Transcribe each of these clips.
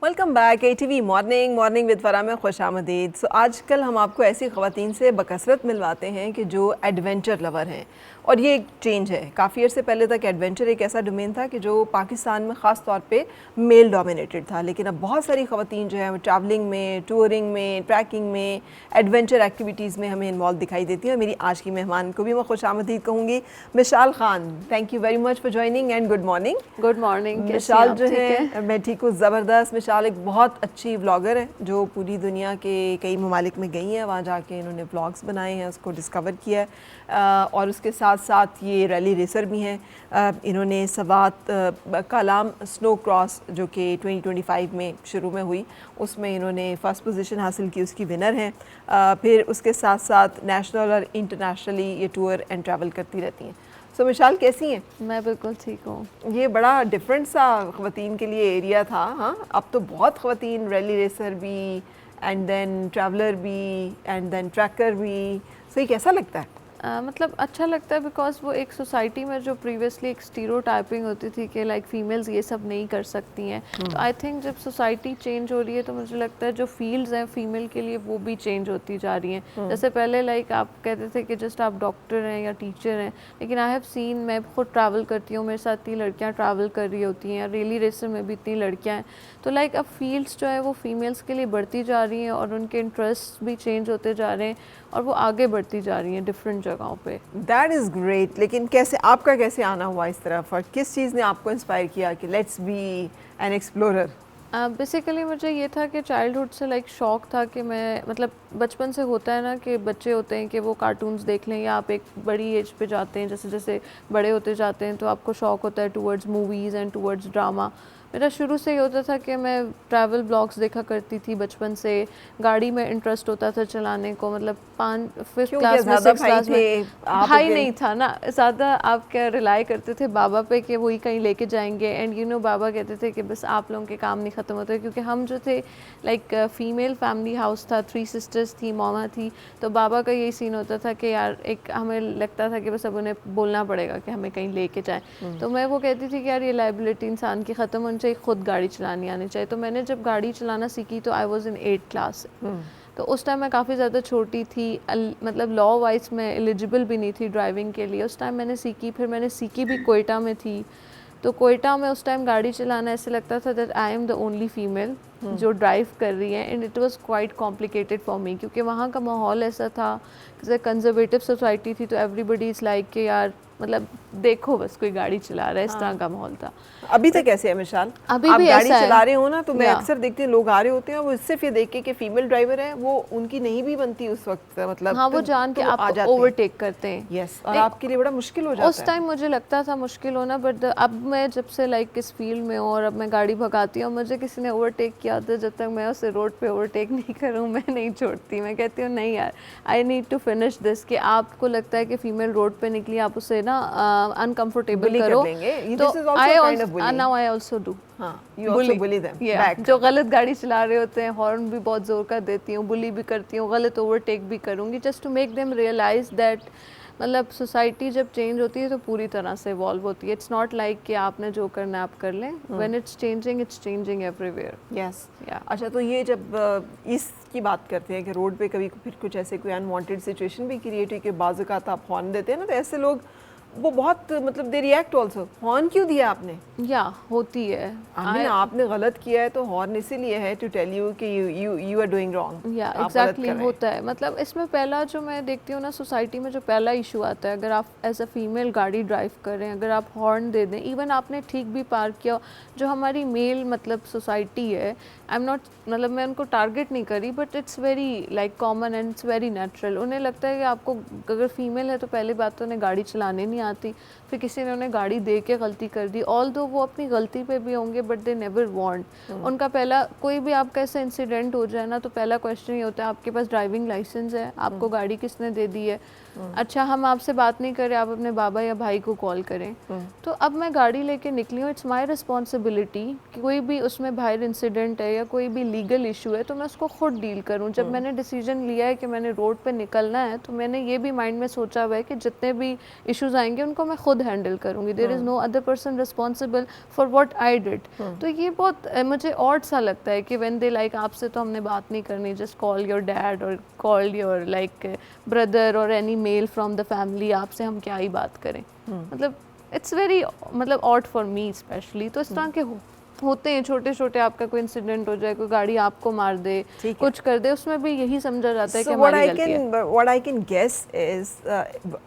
Welcome back ATV morning with फरा में खुश आमदीद। सो आजकल हम आपको ऐसी ख़वातीन से बकसरत मिलवाते हैं कि जो एडवेंचर लवर हैं, और ये एक चेंज है। काफ़ी अर्से पहले तक एडवेंचर एक ऐसा डोमेन था कि जो पाकिस्तान में ख़ास तौर पे मेल डोमिनेटेड था, लेकिन अब बहुत सारी ख़वातीन जो है वो ट्रैवलिंग में, टूरिंग में, ट्रैकिंग में, एडवेंचर एक्टिविटीज़ में हमें इन्वॉल्व दिखाई देती हैं। और मेरी आज की मेहमान को भी मैं खुश आमदीद कहूँगी, Mishal Khan. Thank you very much for joining and good morning. Good morning. Mishal जो है, मैं ठीक हूँ, ज़बरदस्त। मिशाल एक बहुत अच्छी व्लॉगर है जो पूरी दुनिया के कई ममालिक में गई हैं, वहाँ जाके इन्होंने व्लॉग्स बनाए हैं, उसको डिस्कवर किया है। और उसके साथ साथ ये रैली रेसर भी हैं। इन्होंने सवात कालाम स्नो क्रॉस जो कि 2025 में शुरू में हुई, उसमें इन्होंने फ़र्स्ट पोजीशन हासिल की, उसकी विनर हैं। फिर उसके साथ साथ नेशनल और इंटरनेशनली ये टूर एंड ट्रैवल करती रहती हैं। सो मिशाल कैसी हैं? मैं बिल्कुल ठीक हूँ। ये बड़ा डिफरेंट सा ख़वातीन के लिए एरिया था। हाँ, अब तो बहुत ख़वातीन रैली रेसर भी, एंड देन ट्रैवलर भी, एंड देन ट्रैकर भी। सो ये कैसा लगता है? मतलब अच्छा लगता है बिकॉज वो एक सोसाइटी में जो प्रीवियसली एक स्टीरियोटाइपिंग होती थी कि लाइक फीमेल्स ये सब नहीं कर सकती हैं, तो आई थिंक जब सोसाइटी चेंज हो रही है तो मुझे लगता है जो फील्ड्स हैं फीमेल के लिए वो भी चेंज होती जा रही हैं। जैसे पहले लाइक आप कहते थे कि जस्ट आप डॉक्टर हैं या टीचर हैं, लेकिन आई हैव सीन, मैं खुद ट्रैवल करती हूँ, मेरे साथ 3 लड़कियाँ ट्रैवल कर रही होती हैं, रेली रेसर में भी इतनी लड़कियाँ हैं। तो लाइक अब फील्ड्स जो है वो फीमेल्स के लिए बढ़ती जा रही हैं और उनके इंटरेस्ट भी चेंज होते जा रहे हैं और वो आगे बढ़ती जा रही हैं डिफरेंट जगहों पे। That is great. लेकिन कैसे आपका कैसे आना हुआ इस तरफ, और किस चीज़ ने आपको इंस्पायर किया कि let's be an explorer? Basically मुझे ये था कि चाइल्डहुड से लाइक शौक था कि मैं, मतलब बचपन से होता है ना कि बच्चे होते हैं कि वो कार्टून्स देख लें, या आप एक बड़ी एज पे जाते हैं, जैसे जैसे बड़े होते जाते हैं तो आपको शौक होता है towards movies and towards drama. मेरा शुरू से ही होता था कि मैं ट्रैवल ब्लॉग्स देखा करती थी बचपन से। गाड़ी में इंटरेस्ट होता था चलाने को, मतलब 5th क्लास में 6th क्लास में। भाई नहीं था ना ज़्यादा, आप क्या रिलाई करते थे बाबा पे कि वही कहीं लेके जाएंगे, एंड यू नो बाबा कहते थे कि बस आप लोगों के काम नहीं ख़त्म होते, क्योंकि हम जो थे लाइक फीमेल फैमिली हाउस था, 3 सिस्टर्स थी, मामा थी, तो बाबा का यही सीन होता था कि यार एक हमें लगता था कि बस अब उन्हें बोलना पड़ेगा कि हमें कहीं लेके जाएं। तो मैं वो कहती थी कि यार ये लाइबिलिटी इंसान की ख़त्म होनी चाहिए, खुद गाड़ी चलानी आनी चाहिए। तो मैंने जब गाड़ी चलाना सीखी तो I was in 8th class. तो उस टाइम मैं काफ़ी ज़्यादा छोटी थी, मतलब लॉ वाइज मैं एलिजिबल भी नहीं थी ड्राइविंग के लिए। उस टाइम मैंने सीखी, फिर मैंने सीखी भी कोयटा में थी। तो कोयटा में उस टाइम गाड़ी चलाना ऐसे लगता था that I am the only female जो ड्राइव कर रही है, and it was quite complicated for me, क्योंकि वहाँ का माहौल ऐसा था, जैसे कंजर्वेटिव सोसाइटी थी, तो एवरीबडी इज़ लाइक कि यार मतलब देखो बस कोई गाड़ी चला रहा है, इस तरह का माहौल था। अभी तक कैसे है मिशाल? अभी आप भी गाड़ी ऐसा चला रहे हो ना, तो मैं या अक्सर देखती हूँ लोग आ रहे होते हैं, वो सिर्फ ये देख के कि फीमेल ड्राइवर है, वो उनकी नहीं भी बनती उस वक्त, मतलब हाँ वो जान के आप ओवरटेक करते हैं। यस, और आपके लिए बड़ा मुश्किल हो जाता है। उस टाइम मुझे लगता था मुश्किल होना, बट अब मैं जब से लाइक इस फील्ड में हूँ और अब मैं गाड़ी भगाती हूँ, मुझे किसी ने ओवरटेक किया तो जब तक मैं उसे रोड पे ओवरटेक नहीं करूँ मैं नहीं छोड़ती। मैं कहती हूँ नहीं यार, I need to finish this. कि आपको लगता है कि फीमेल रोड पे निकली, आप उसे ना अनकंफर्टेबल करो, तो नाउ आई ऑल्सो डू। जो गलत गाड़ी चला रहे होते हैं, हॉर्न भी बहुत जोर का देती हूँ, बुली भी करती हूँ, गलत ओवरटेक भी करूँगी, just to make them realise that मतलब सोसाइटी जब चेंज होती है तो पूरी तरह से इवॉल्व होती है। इट्स नॉट लाइक कि आपने जो करना है आप कर लें, when it's changing everywhere. Yes, अच्छा, तो ये जब इसकी बात करते हैं कि रोड पे कभी फिर कुछ ऐसे कोई अनवांटेड सिचुएशन भी क्रिएट हुई कि बाज़ औक़ात आप हॉर्न देते हैं ना, तो ऐसे लोग वो बहुत मतलब दे रिएक्ट ऑल्सो, हॉर्न क्यों दिया आपने? या होती है, आपने गलत किया है तो हॉर्न इसीलिए है टू टेल यू कि यू आर डूइंग रॉन्ग। या एग्जैक्टली होता है। मतलब इसमें पहला जो मैं देखती हूँ ना सोसाइटी में, जो पहला इशू आता है, अगर आप एज अ फीमेल गाड़ी ड्राइव कर रहे हैं, अगर आप हॉर्न दे दें, इवन आपने ठीक भी पार्क किया, जो हमारी मेल मतलब सोसाइटी है, आई एम नॉट, मतलब मैं उनको टारगेट नहीं करी, but it's very like common and it's very natural. उन्हें लगता है कि आपको अगर फीमेल है तो पहली बात तो उन्हें गाड़ी चलाने नहीं आती, फिर किसी ने उन्हें गाड़ी दे के गलती कर दी, ऑल दो वो अपनी गलती पे भी होंगे, बट दे नेवर वांट। उनका पहला कोई भी आपका ऐसा इंसिडेंट हो जाए ना, तो पहला क्वेश्चन ये होता है आपके पास ड्राइविंग लाइसेंस है, आपको गाड़ी किसने दे दी है? अच्छा, हम आपसे बात नहीं करें, आप अपने बाबा या भाई को कॉल करें। तो अब मैं गाड़ी लेके निकली हूँ, इट्स माई रिस्पॉन्सिबिलिटी कि कोई भी उसमें बाहर इंसिडेंट है या कोई भी लीगल इशू है तो मैं उसको खुद डील करूँ। जब मैंने डिसीजन लिया है कि मैंने रोड पे निकलना है, तो मैंने ये भी माइंड में सोचा हुआ है कि जितने भी इश्यूज आएंगे उनको मैं खुद खुद हैंडल करूँगी, there is no other person responsible for what I did. तो ये बहुत मुझे ऑड सा लगता है कि व्हेन दे लाइक आपसे तो हमने बात नहीं करनी, जस्ट कॉल योर डैड और कॉल योर लाइक ब्रदर और any male from the family, आपसे हम क्या ही बात करें। मतलब इट्स वेरी मतलब ऑड फॉर मी स्पेशली। तो इस तरह के होते हैं छोटे छोटे, आपका कोई इंसिडेंट हो जाए, कोई गाड़ी आपको मार दे, कुछ कर दे, उसमें भी यही समझा जाता है कि हमारी गलती है। What I can guess is,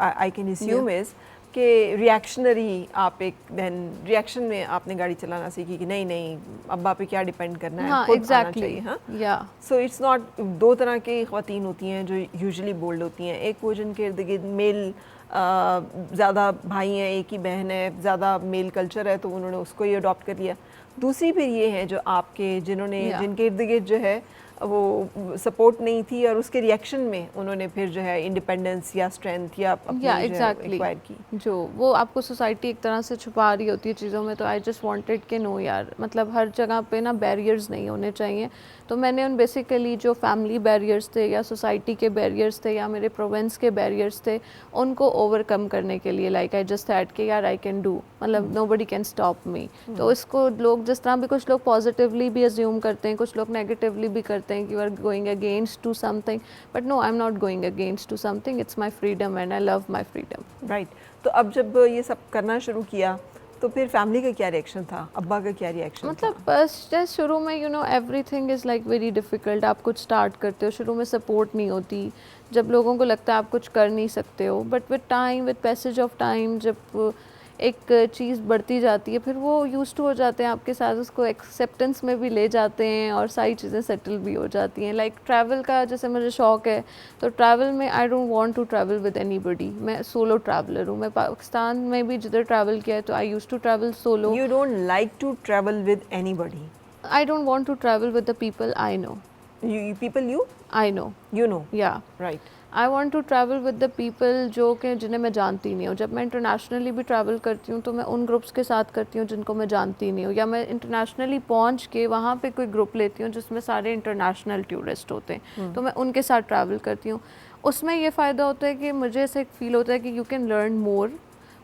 I can assume is कि रिएक्शनरी आप एक देन रिएक्शन में आपने गाड़ी चलाना सीखी कि नहीं नहीं अब्बा पे क्या डिपेंड करना है, खुद आना चाहिए। हाँ, या सो इट्स नॉट, दो तरह की ख़वातीन होती हैं जो यूजुअली बोल्ड होती हैं। एक वो जिनके इर्द गिर्द मेल ज़्यादा भाई हैं, एक ही बहन है, ज़्यादा मेल कल्चर है तो उन्होंने उसको ही अडॉप्ट कर लिया। दूसरी फिर ये है जो आपके जिन्होंने जिनके इर्द गिर्द जो है वो सपोर्ट नहीं थी और उसके रिएक्शन में उन्होंने फिर जो है इंडिपेंडेंस या स्ट्रेंथ या एक्वायर की, जो वो आपको सोसाइटी एक तरह से छुपा रही होती है चीज़ों में। तो आई जस्ट वांटेड कि नो यार, मतलब हर जगह पे ना बैरियर्स नहीं होने चाहिए। तो मैंने उन बेसिकली जो फैमिली बैरियर्स थे या सोसाइटी के बैरियर्स थे या मेरे प्रोविंस के बैरियर्स थे, उनको ओवरकम करने के लिए लाइक आई जस्ट हैड कि यार आई कैन डू, मतलब नोबडी कैन स्टॉप मी। तो इसको लोग जिस तरह भी, कुछ लोग पॉजिटिवली भी अज्यूम करते हैं, कुछ लोग नेगेटिवली भी करते हैं कि you are going against to something, but no, I am not going against to something, it's my freedom and I love my freedom. Right. तो अब जब ये सब करना शुरू किया तो फिर फैमिली का क्या रिएक्शन था, अब्बा का क्या रिएक्शन मतलब बस जैसे शुरू में you know everything is like very difficult. आप कुछ स्टार्ट करते हो, शुरू में सपोर्ट नहीं होती, जब लोगों को लगता है आप कुछ कर नहीं सकते हो, but with time, with passage of time, जब एक चीज़ बढ़ती जाती है फिर वो यूज्ड टू हो जाते हैं आपके साथ, उसको एक्सेप्टेंस में भी ले जाते हैं और सारी चीज़ें सेटल भी हो जाती हैं। लाइक ट्रैवल का जैसे मुझे शौक़ है, तो ट्रैवल में I don't want to travel with anybody. मैं सोलो ट्रैवलर हूँ। मैं पाकिस्तान में भी जिधर ट्रैवल किया है तो I used to travel solo. You don't like to travel with anybody? I don't want to travel with the people I know. People I know, you know, yeah right. I want to travel with the people जो कि जिन्हें मैं जानती नहीं हूँ। जब मैं internationally भी ट्रैवल करती हूँ तो मैं उन ग्रुप्स के साथ करती हूँ जिनको मैं जानती नहीं हूँ, या मैं इंटरनेशनली पहुँच के वहाँ पे कोई ग्रुप लेती हूँ जिसमें सारे इंटरनेशनल टूरिस्ट होते हैं, तो मैं उनके साथ ट्रैवल करती हूँ। उसमें ये फ़ायदा होता है कि मुझे ऐसे फील होता है कि यू कैन लर्न मोर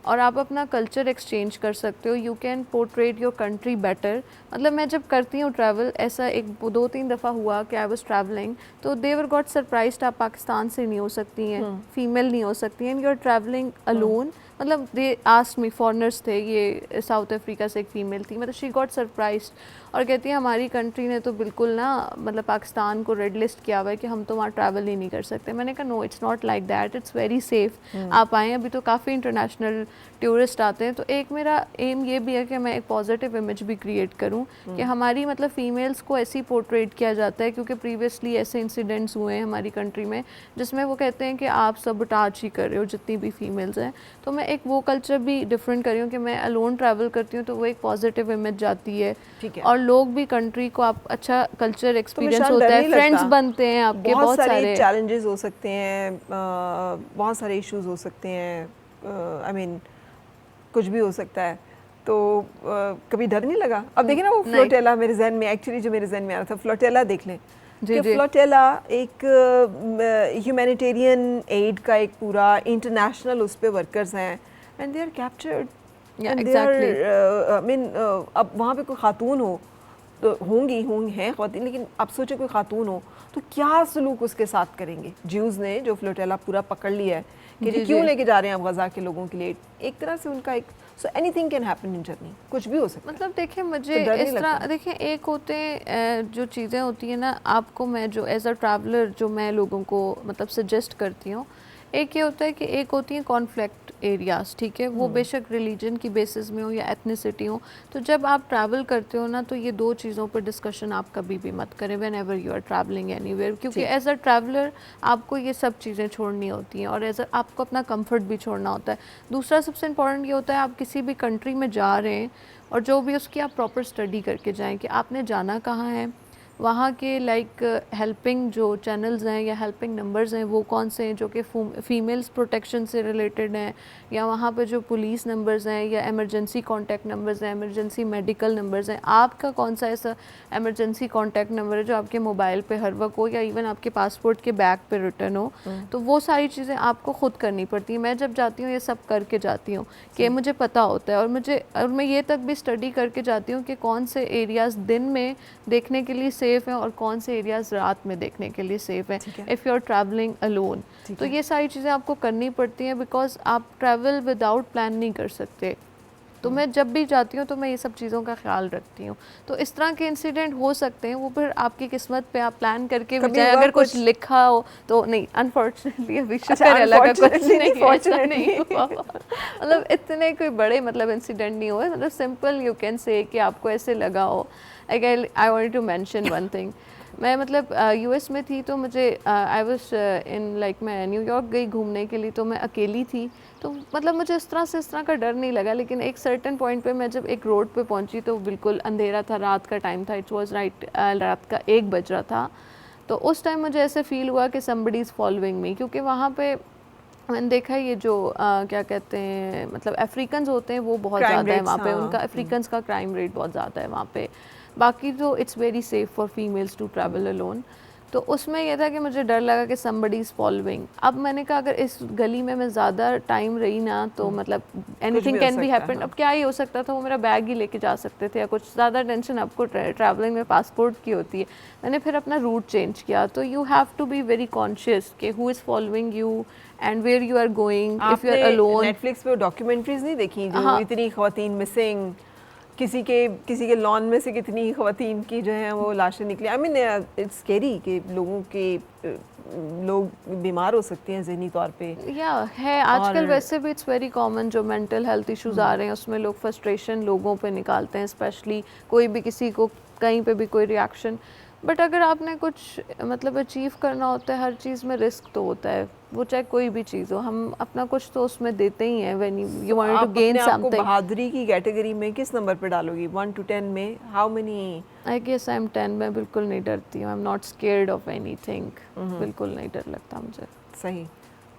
और आप अपना कल्चर एक्सचेंज कर सकते हो, you can portrait your country better. मतलब मैं जब करती हूँ ट्रैवल, ऐसा एक 2-3 दफ़ा हुआ कि आई वाज ट्रैवलिंग तो देवर गॉट सरप्राइज्ड, आप पाकिस्तान से नहीं हो सकती हैं, फीमेल नहीं हो सकती हैं, यू आर ट्रैवलिंग अलोन। मतलब दे आस्क्ड मी, फॉरनर्स थे, ये साउथ अफ्रीका से एक फ़ीमेल थी, मतलब शी गॉट सरप्राइज्ड और कहती है हमारी कंट्री ने तो बिल्कुल ना मतलब पाकिस्तान को रेड लिस्ट किया हुआ है कि हम तो वहाँ ट्रैवल ही नहीं कर सकते। मैंने कहा no, it's not like that, it's very safe. आप आएँ, अभी तो काफ़ी इंटरनेशनल टूरिस्ट आते हैं। तो एक मेरा एम ये भी है कि मैं एक पॉजिटिव इमेज भी क्रिएट करूं कि हमारी मतलब फ़ीमेल्स को ऐसी पोर्ट्रेट किया जाता है, क्योंकि प्रीवियसली ऐसे इंसिडेंट्स हुए हैं हमारी कंट्री में जिसमें वो कहते हैं कि आप सबटाच ही कर रहे हो जितनी भी फीमेल्स हैं। तो मैं एक वो कल्चर भी डिफरेंट कर रही हूँ कि मैं अलोन ट्रैवल करती हूँ तो वो एक पॉजिटिव इमेज जाती है, और लोग भी कंट्री को आप अच्छा कल्चर एक्सपीरियंस होता है, फ्रेंड्स बनते हैं आपके, बहुत सारे चैलेंजेस हो सकते हैं, बहुत सारे इश्यूज हो सकते हैं, आई मीन कुछ भी हो सकता है। तो कभी डर नहीं लगा? अब देखिए ना वो फ्लोटेला मेरे जहन में, एक्चुअली जो मेरे जहन में आ रहा था, फ्लोटेला देख लें कि फ्लोटेला एक ह्यूमैनिटेरियन एड का एक पूरा इंटरनेशनल उस पे वर्कर्स हैं and they are captured and they are, I mean अब वहाँ पे कोई खातून हो तो होंगी हैं ख़वातीन, लेकिन अब सोचे कोई खातून हो तो क्या सलूक उसके साथ करेंगे। ज्यूज़ ने जो फ्लोटेला पूरा पकड़ लिया है कि क्यों लेके जा रहे हैं आप गज़ा के लोगों के लिए, एक तरह से उनका एक so anything can happen in journey, कुछ भी हो सकता है। मतलब देखिए मुझे तो इस तरह देखिए, एक होते हैं जो चीज़ें होती हैं ना, आपको मैं जो एज अ ट्रैवलर जो मैं लोगों को मतलब सजेस्ट करती हूँ, एक ये होता है कि एक होती हैं कॉन्फ्लिक्ट एरियाज़, ठीक है, वो बेशक रिलीजन की बेसिस में हो या एथनिसिटी हो। तो जब आप ट्रैवल करते हो ना, तो ये दो चीज़ों पर डिस्कशन आप कभी भी मत करें whenever you are travelling anywhere, क्योंकि एज अ ट्रैवलर आपको ये सब चीज़ें छोड़नी होती हैं और एज अ आपको अपना कंफर्ट भी छोड़ना होता है। दूसरा सबसे इम्पॉर्टेंट ये होता है, आप किसी भी कंट्री में जा रहे हैं और जो भी उसकी आप प्रॉपर स्टडी करके जाएँ कि आपने जाना कहाँ है, वहाँ के लाइक हेल्पिंग जो चैनल्स हैं या हेल्पिंग नंबर्स हैं वो कौन से हैं जो कि फीमेल्स प्रोटेक्शन से रिलेटेड हैं, या वहाँ पे जो पुलिस नंबर्स हैं या इमरजेंसी कॉन्टैक्ट नंबर्स हैं, इमरजेंसी मेडिकल नंबर्स हैं, आपका कौन सा ऐसा इमरजेंसी कॉन्टैक्ट नंबर है जो आपके मोबाइल पे हर वक्त हो या इवन आपके पासपोर्ट के बैग पे रिटर्न हो। तो वो सारी चीज़ें आपको खुद करनी पड़ती हैं। मैं जब जाती हूँ ये सब करके जाती हूँ कि मुझे पता होता है, और मैं ये तक भी स्टडी करके जाती हूँ कि कौन से एरियाज़ दिन में देखने के लिए सेफ़ हैं और कौन से एरियाज़ रात में देखने के लिए सेफ़ हैं if you are travelling alone. तो ये सारी चीज़ें आपको करनी पड़ती हैं बिकॉज आप ट्रैवल विदाउट प्लान नहीं कर सकते। तो मैं जब भी जाती हूँ तो मैं ये सब चीज़ों का ख्याल रखती हूँ। तो इस तरह के इंसिडेंट हो सकते हैं, वो फिर आपकी किस्मत पे आप प्लान करके भी जाए। अगर कुछ लिखा हो तो नहीं, अनफॉर्चुनेटली अभी शुक्र अल्लाह का कुछ नहीं हुआ। मतलब इतने कोई बड़े मतलब इंसिडेंट नहीं हुए, मतलब सिंपल यू कैन से कि आपको ऐसे लगा हो। Again I wanted to mention one thing, मैं मतलब यूएस में थी तो मुझे आई वाज इन लाइक मैं न्यूयॉर्क गई घूमने के लिए, तो मैं अकेली थी, तो मतलब मुझे इस तरह का डर नहीं लगा। लेकिन एक सर्टेन पॉइंट पे मैं जब एक रोड पे पहुंची तो बिल्कुल अंधेरा था, रात का टाइम था, इट वाज रात का 1 बज रहा था। तो उस टाइम मुझे ऐसे फील हुआ कि समबडी इज़ फॉलोइंग मी, क्योंकि वहाँ पे मैंने देखा ये जो क्या कहते हैं मतलब अफ्रीकन्स होते हैं वो बहुत ज़्यादा है वहाँ पे, उनका अफ्रीकन्स का क्राइम रेट बहुत ज़्यादा है वहाँ पे। बाकी तो it's very safe for females to travel alone. तो उसमें यह था कि मुझे डर लगा कि समबडी इज़ फॉलोइंग। अब मैंने कहा अगर इस गली में मैं ज़्यादा टाइम रही ना तो मतलब एनीथिंग कैन बी हैपन। अब क्या ही हो सकता था, वो मेरा बैग ही लेके जा सकते थे या कुछ। ज़्यादा टेंशन आपको ट्रैवलिंग में पासपोर्ट की होती है। मैंने फिर अपना रूट चेंज किया। तो you have to be very conscious कि who is following you and where you are going if you are alone. Netflix पे डॉक्यूमेंटरीज नहीं देखी जो इतनी ख़वातीन मिसिंग, किसी के लॉन में से कितनी ख़वातीन की जो है वो लाशें निकली। आई मीन इट्स स्कैरी कि लोग बीमार हो सकते हैं ज़हनी तौर पे। या है आजकल वैसे भी इट्स वेरी कॉमन, जो मेंटल हेल्थ इश्यूज आ रहे हैं उसमें लोग फ्रस्ट्रेशन लोगों पे निकालते हैं, स्पेशली कोई भी किसी को कहीं पे भी कोई रिएक्शन। बट अगर आपने कुछ मतलब अचीव करना होता है, हर चीज़ में रिस्क तो होता है, वो चाहे कोई भी चीज़ हो, हम अपना कुछ तो उसमें देते ही हैं when you want to gain something. बहादुरी की कैटेगरी में किस नंबर पे डालोगी 1 to 10 में? How many? I guess I am 10। मैं बिल्कुल नहीं डरती हूँ, I am not scared of anything. बिल्कुल नहीं डर लगता मुझे। सही।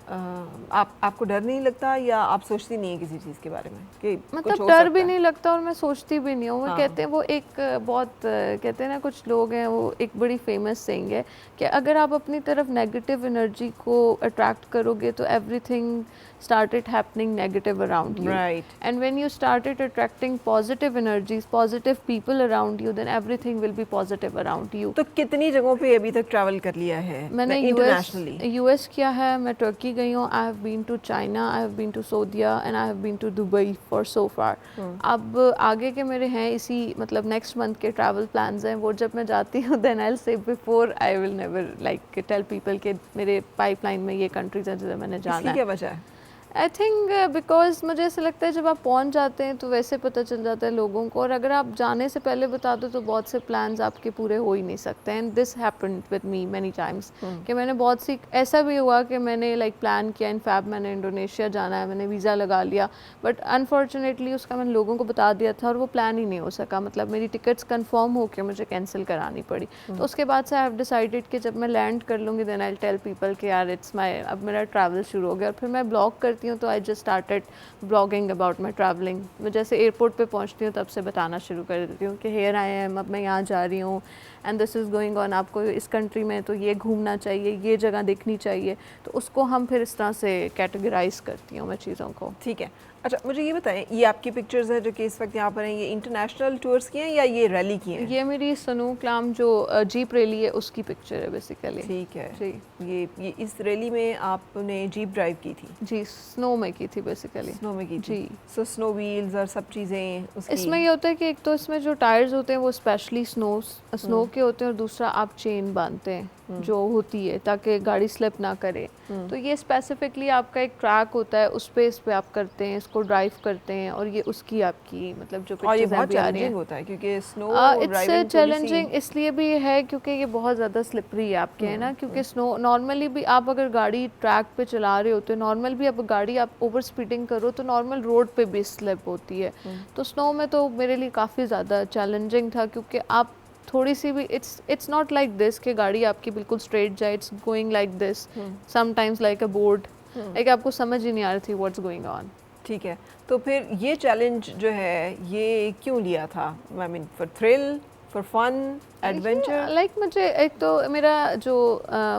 आपको डर नहीं लगता या आप सोचती नहीं है किसी चीज़ के बारे में कि मतलब डर भी नहीं लगता और मैं सोचती भी नहीं हूँ। वो कहते हैं, वो एक बहुत कहते हैं ना कुछ लोग हैं, वो एक बड़ी फेमस सेइंग है कि अगर आप अपनी तरफ नेगेटिव एनर्जी को अट्रैक्ट करोगे तो everything started happening negative around you. Right. And when you started attracting positive energies, positive people around you, then everything will be positive around you. तो कितनी जगहों पे अभी तक ट्रैवल कर लिया है? मैंने यूएस किया है, मैं तुर्की गई हूँ, I have been to China, I have been to सऊदीया and I have been to Dubai for so far. अब आगे के मेरे हैं इसी मतलब नेक्स्ट मंथ के ट्रैवल प्लान्स हैं, वो जब मैं जाती हूँ then I will say before I will never like tell people के मेरे पाइपलाइन में ये कंट्रीज हैं जिसे मैंने जाना है। इसकी क्या वजह है? आई थिंक बिकॉज मुझे ऐसा लगता है जब आप पहुंच जाते हैं तो वैसे पता चल जाता है लोगों को, और अगर आप जाने से पहले बता दो तो बहुत से प्लान्स आपके पूरे हो ही नहीं सकते। And this happened with me many times कि मैंने बहुत सी ऐसा भी हुआ कि मैंने लाइक प्लान किया, इन फैब मैंने इंडोनेशिया जाना है, मैंने वीज़ा लगा लिया, बट अनफॉर्चुनेटली उसका मैंने लोगों को बता दिया था और वो प्लान ही नहीं हो सका। मतलब मेरी टिकट्स कन्फर्म होकर मुझे कैंसिल करानी पड़ी। तो उसके बाद से आई हैव डिसाइडेड कि जब मैं लैंड कर लूँगी देन आई टेल पीपल कि यार इट्स माई, अब मेरा ट्रैवल शुरू हो गया। और फिर मैं ब्लॉग करती हूँ तो I just started blogging about my travelling. मैं जैसे एयरपोर्ट पे पहुँचती हूँ तब से बताना शुरू कर देती हूँ कि हेयर आई एम, अब मैं यहाँ जा रही हूँ and this is going on, आपको इस कंट्री में तो ये घूमना चाहिए, ये जगह देखनी चाहिए। तो उसको हम फिर इस तरह से कैटेगराइज करती हूँ मैं चीज़ों को। ठीक है। अच्छा मुझे ये बताएं, ये आपकी पिक्चर्स हैं जो कि इस वक्त यहाँ पर हैं, ये इंटरनेशनल टूर्स की हैं या ये रैली की हैं? ये मेरी सनू क्लाम जो जीप रैली है उसकी पिक्चर है बेसिकली। ठीक है जी। ये इस रैली में आपने जीप ड्राइव की थी? जी, स्नो में की थी बेसिकली। स्नो में की थी जी। सो स्नो व्हील्स और सब चीज़ें उसकी? इसमें ये होता है कि एक तो इसमें जो टायर्स होते हैं वो स्पेशली स्नो के होते हैं और दूसरा आप चेन बांधते हैं जो होती है ताकि गाड़ी स्लिप ना करे। तो ये स्पेसिफिकली आपका एक ट्रैक होता है, उस पे इस पे आप करते हैं, इसको ड्राइव करते हैं और ये उसकी आपकी मतलब जो और ये पिक्चर्स बहुत अभी आ रही हैं होता है क्योंकि स्नो इट्स चैलेंजिंग इसलिए भी है क्योंकि ये बहुत ज़्यादा स्लिपरी है आपके है ना, क्योंकि स्नो नॉर्मली भी आप अगर गाड़ी ट्रैक पे चला रहे होते हो, नॉर्मल भी अब गाड़ी आप ओवर स्पीडिंग करो तो नॉर्मल रोड पे भी स्लिप होती है। तो स्नो में तो मेरे लिए काफ़ी ज़्यादा चैलेंजिंग था क्योंकि आप थोड़ी सी भी इट्स नॉट लाइक दिस कि गाड़ी आपकी बिल्कुल स्ट्रेट जाए, it's going like this, sometimes like a board, like आपको समझ ही नहीं आ रही थी व्हाट्स गोइंग ऑन। ठीक है, तो फिर ये चैलेंज जो है ये क्यों लिया था? I mean for thrill, for fun, adventure? Like मुझे एक तो मेरा जो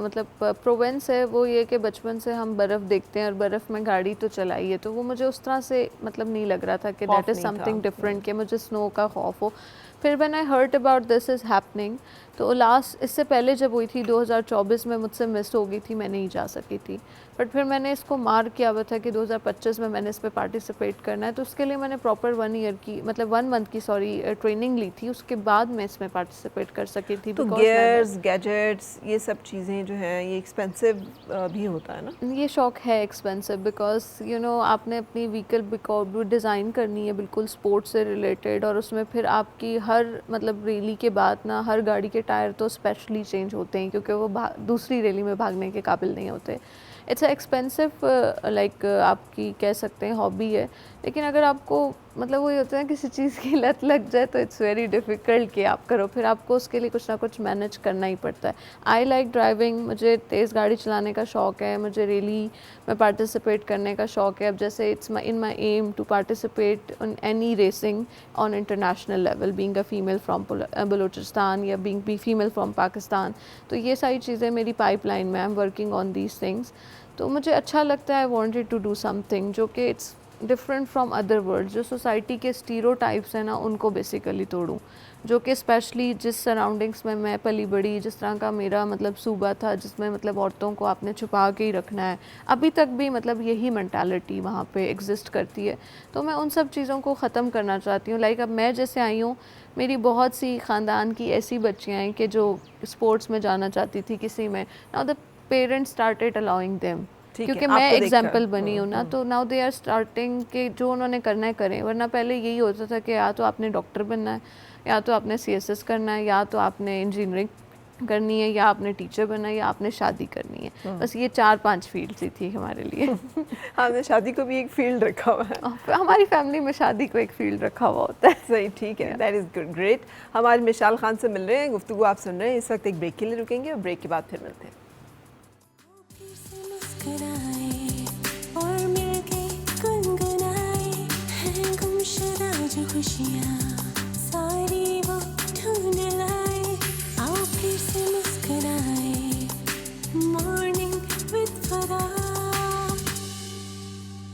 मतलब प्रोवेंस है वो ये कि बचपन से हम बर्फ़ देखते हैं और बर्फ़ में गाड़ी तो चलाई है, तो वो मुझे उस तरह से मतलब नहीं लग रहा था कि दैट इज़ समथिंग डिफरेंट, कि मुझे स्नो का खौफ हो। फिर when I hurt about this is happening, तो लास्ट इससे पहले जब हुई थी 2024 में मुझसे मिस हो गई थी, मैं नहीं जा सकी थी, बट फिर मैंने इसको मार्क किया हुआ था कि 2025 में मैंने इस पर पार्टिसिपेट करना है, तो उसके लिए मैंने प्रॉपर 1 ईयर की मतलब 1 मंथ की ट्रेनिंग ली थी, उसके बाद मैं इसमें पार्टिसिपेट कर सकी थी। तो गियर्स, गैजेट्स, ये सब चीज़ें जो हैं ये एक्सपेंसिव भी होता है ना? ये शौक है एक्सपेंसिव, बिकॉज यू नो आपने अपनी व्हीकल डिज़ाइन करनी है बिल्कुल स्पोर्ट्स से रिलेटेड, और उसमें फिर आपकी हर मतलब रैली के बाद ना हर गाड़ी के टायर तो स्पेशली चेंज होते हैं क्योंकि वो दूसरी रैली में भागने के काबिल नहीं होते। इट्स अ एक्सपेंसिव लाइक आपकी कह सकते हैं हॉबी है, लेकिन अगर आपको मतलब वही होता है किसी चीज़ की लत लग जाए तो इट्स वेरी डिफ़िकल्ट कि आप करो, फिर आपको उसके लिए कुछ ना कुछ मैनेज करना ही पड़ता है। आई लाइक ड्राइविंग, मुझे तेज़ गाड़ी चलाने का शौक़ है, मुझे रैली में पार्टिसिपेट करने का शौक़ है। अब जैसे it's in my aim to participate in any racing on international level, being a female from Balochistan या बीइंग फीमेल फ्रॉम पाकिस्तान, तो ये सारी चीज़ें मेरी पाइपलाइन में, I am working on these things. तो मुझे अच्छा लगता है, I wanted to do something जो कि it's different from other world, जो सोसाइटी के स्टीरियोटाइप्स हैं ना उनको बेसिकली तोड़ूं, जो कि स्पेशली जिस सराउंडिंग्स में मैं पली बड़ी, जिस तरह का मेरा मतलब सूबा था जिसमें मतलब औरतों को आपने छुपा के ही रखना है, अभी तक भी मतलब यही मेंटालिटी वहाँ पे एग्जिस्ट करती है। तो मैं उन सब चीज़ों को ख़त्म करना चाहती हूँ। लाइक अब मैं जैसे आई हूँ, मेरी बहुत सी ख़ानदान की ऐसी बच्चियाँ हैं कि जो स्पोर्ट्स में जाना चाहती थी किसी में, now the parents started allowing them, क्योंकि मैं एग्जाम्पल बनी हूँ ना, तो नाउ दे आर स्टार्टिंग कि जो उन्होंने करना है करें, वरना पहले यही होता था कि या तो आपने डॉक्टर बनना है, या तो आपने CSS करना है, या तो आपने इंजीनियरिंग करनी है, या आपने टीचर बनना है, या आपने शादी करनी है। बस ये 4-5 फील्ड्स ही थी हमारे लिए। हमने शादी को भी एक फील्ड रखा हुआ है। हमारी फैमिली में शादी को एक फील्ड रखा हुआ होता है। सही, ठीक है, दैट इज़ गुड, ग्रेट। हम आज मिशाल खान से मिल रहे हैं, गुफ्तगू आप सुन रहे हैं। इस वक्त एक ब्रेक के लिए रुकेंगे और ब्रेक के बाद फिर मिलते हैं। खुशियाँ सारी वो ढूंढ लाए, आओ फिर से मुस्कुराए।